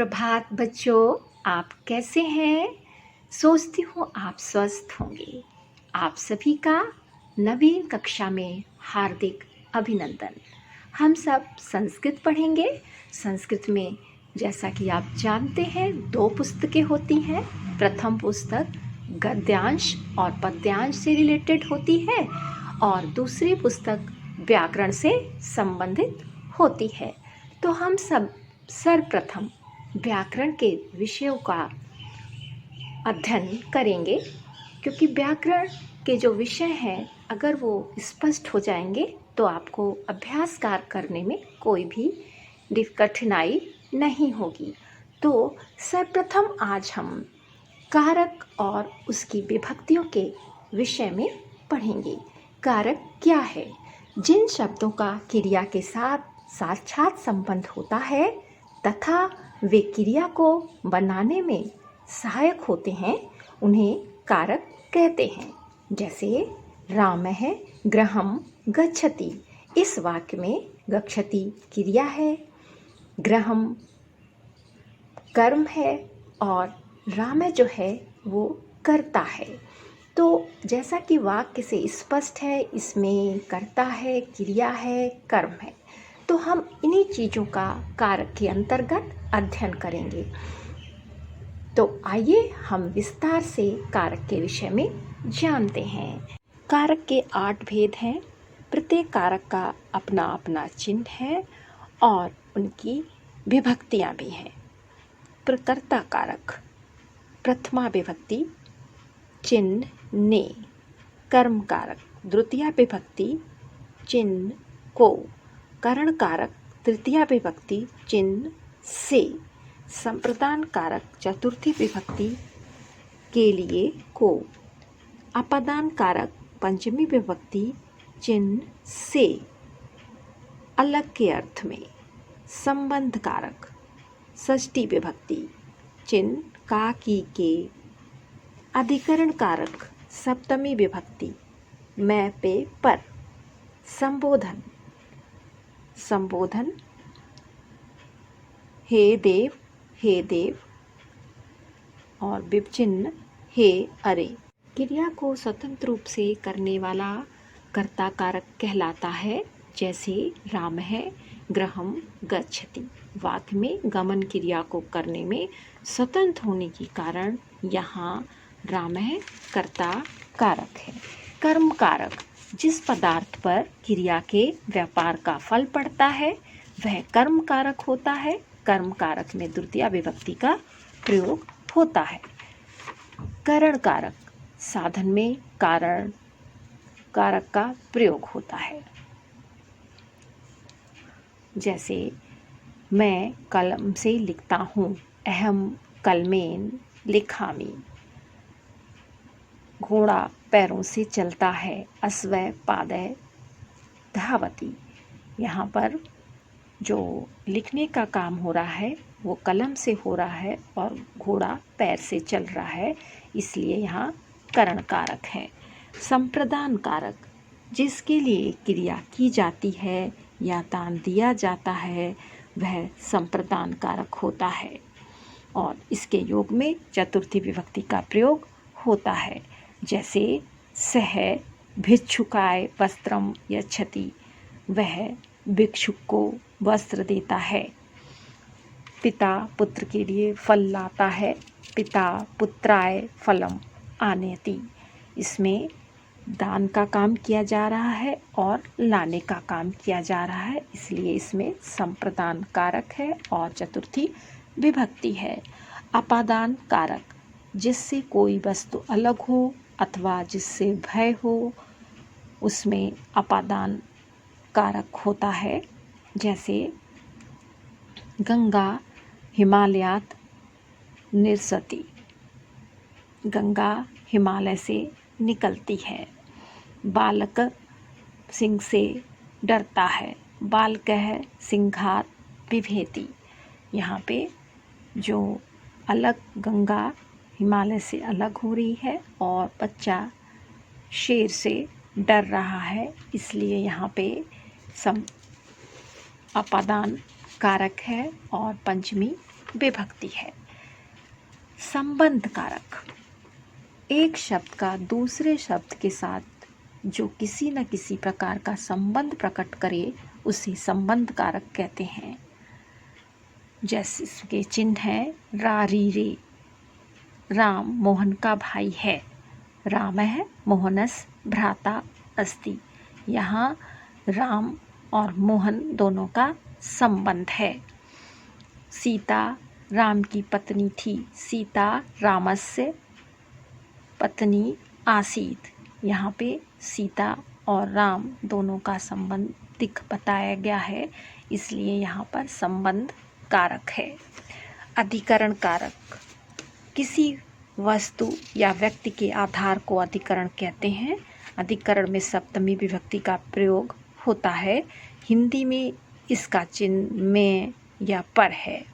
सुप्रभात बच्चों, आप कैसे हैं? सोचती हूँ आप स्वस्थ होंगे। आप सभी का नवीन कक्षा में हार्दिक अभिनंदन। हम सब संस्कृत पढ़ेंगे। संस्कृत में जैसा कि आप जानते हैं 2 पुस्तकें होती हैं। प्रथम पुस्तक गद्यांश और पद्यांश से रिलेटेड होती है और दूसरी पुस्तक व्याकरण से संबंधित होती है। तो हम सब सर्वप्रथम व्याकरण के विषयों का अध्ययन करेंगे, क्योंकि व्याकरण के जो विषय हैं अगर वो स्पष्ट हो जाएंगे तो आपको अभ्यास कार्य करने में कोई भी कठिनाई नहीं होगी। तो सर्वप्रथम आज हम कारक और उसकी विभक्तियों के विषय में पढ़ेंगे। कारक क्या है? जिन शब्दों का क्रिया के साथ साक्षात संबंध होता है तथा वे क्रिया को बनाने में सहायक होते हैं, उन्हें कारक कहते हैं। जैसे रामः गृहं गच्छति। इस वाक्य में गच्छति क्रिया है, गृहं कर्म है और राम जो है वो कर्ता है। तो जैसा कि वाक्य से स्पष्ट है, इसमें कर्ता है, क्रिया है, कर्म है, तो हम इन्हीं चीज़ों का कारक के अंतर्गत अध्ययन करेंगे। तो आइए हम विस्तार से कारक के विषय में जानते हैं। कारक के 8 भेद हैं। प्रत्येक कारक का अपना अपना चिन्ह है और उनकी विभक्तियाँ भी हैं। प्रकर्ता कारक, प्रथमा विभक्ति चिन्ह ने। कर्म कारक, द्वितीया विभक्ति चिन्ह को। करण कारक, तृतीया विभक्ति चिन्ह से। संप्रदान कारक, चतुर्थी विभक्ति के लिए को। अपादान कारक, पंचमी विभक्ति चिन्ह से, अलग के अर्थ में। संबंध कारक, षष्ठी विभक्ति चिन्ह का की के। अधिकरण कारक, सप्तमी विभक्ति मैं पे पर। संबोधन, संबोधन हे देव और विचिन्ह हे अरे। क्रिया को स्वतंत्र रूप से करने वाला कर्ता कारक कहलाता है। जैसे राम है गृहं गच्छति। वाक्य में गमन क्रिया को करने में स्वतंत्र होने के कारण यहाँ राम है कर्ता कारक है। कर्म कारक, जिस पदार्थ पर क्रिया के व्यापार का फल पड़ता है वह कर्म कारक होता है। कर्म कारक में द्वितीया विभक्ति का प्रयोग होता है। करण कारक, साधन में कारण कारक का प्रयोग होता है। जैसे मैं कलम से लिखता हूँ, अहम कलमेन लिखामि। घोड़ा पैरों से चलता है, अश्वः पादः धावति। यहाँ पर जो लिखने का काम हो रहा है वो कलम से हो रहा है और घोड़ा पैर से चल रहा है, इसलिए यहाँ करण कारक है। संप्रदान कारक, जिसके लिए क्रिया की जाती है या दान दिया जाता है वह संप्रदान कारक होता है और इसके योग में चतुर्थी विभक्ति का प्रयोग होता है। जैसे सह भिक्षुकाय वस्त्रम यच्छति, वह भिक्षुक को वस्त्र देता है। पिता पुत्र के लिए फल लाता है, पिता पुत्राय फलम आनयति। इसमें दान का काम किया जा रहा है और लाने का काम किया जा रहा है, इसलिए इसमें संप्रदान कारक है और चतुर्थी विभक्ति है। अपादान कारक, जिससे कोई वस्तु अलग हो अथवा जिससे भय हो उसमें अपादान कारक होता है। जैसे गंगा हिमालयात निरसति, गंगा हिमालय से निकलती है। बालक सिंह से डरता है, बालकः सिंहात बिभेति। यहाँ पे जो अलग गंगा हिमालय से अलग हो रही है और बच्चा शेर से डर रहा है, इसलिए यहाँ पे अपादान कारक है और पंचमी विभक्ति है। संबंध कारक, एक शब्द का दूसरे शब्द के साथ जो किसी न किसी प्रकार का संबंध प्रकट करे उसे संबंध कारक कहते हैं। जैसे इसके चिन्ह है रा री रे। राम मोहन का भाई है। राम है मोहनस भ्राता अस्ति। यहाँ राम और मोहन दोनों का संबंध है। सीता राम की पत्नी थी। सीता रामस्य पत्नी आसीत। यहाँ पे सीता और राम दोनों का संबंध बताया गया है, इसलिए यहाँ पर संबंध कारक है। अधिकरण कारक, किसी वस्तु या व्यक्ति के आधार को अधिकरण कहते हैं। अधिकरण में सप्तमी विभक्ति का प्रयोग होता है। हिंदी में इसका चिन्ह में या पर है।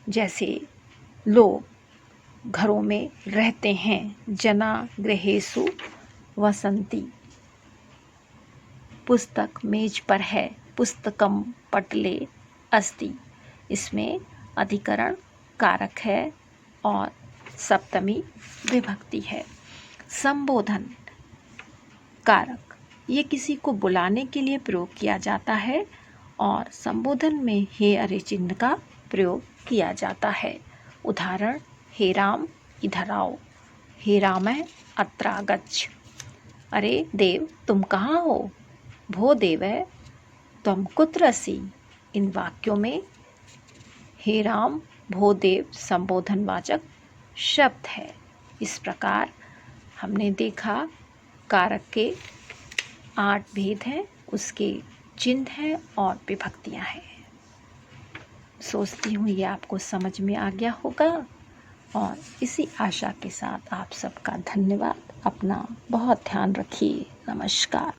जैसे लोग घरों में रहते हैं। जना गृहेषु वसंती। पुस्तक मेज पर है। पुस्तकम पटले अस्ति। इसमें अधिकरण कारक है और सप्तमी विभक्ति है। संबोधन कारक, ये किसी को बुलाने के लिए प्रयोग किया जाता है और संबोधन में हे अरे चिन्ह का प्रयोग किया जाता है। उदाहरण, हे राम इधर आओ। हे रामः अत्र आगच्छ। अरे देव तुम कहाँ हो। भो देवः त्वं कुत्र असि। इन वाक्यों में हे राम भो देव संबोधनवाचक शब्द है। इस प्रकार हमने देखा कारक के 8 भेद हैं, उसके चिन्ह हैं और विभक्तियां हैं। सोचती हूँ ये आपको समझ में आ गया होगा और इसी आशा के साथ आप सबका धन्यवाद। अपना बहुत ध्यान रखिए। नमस्कार।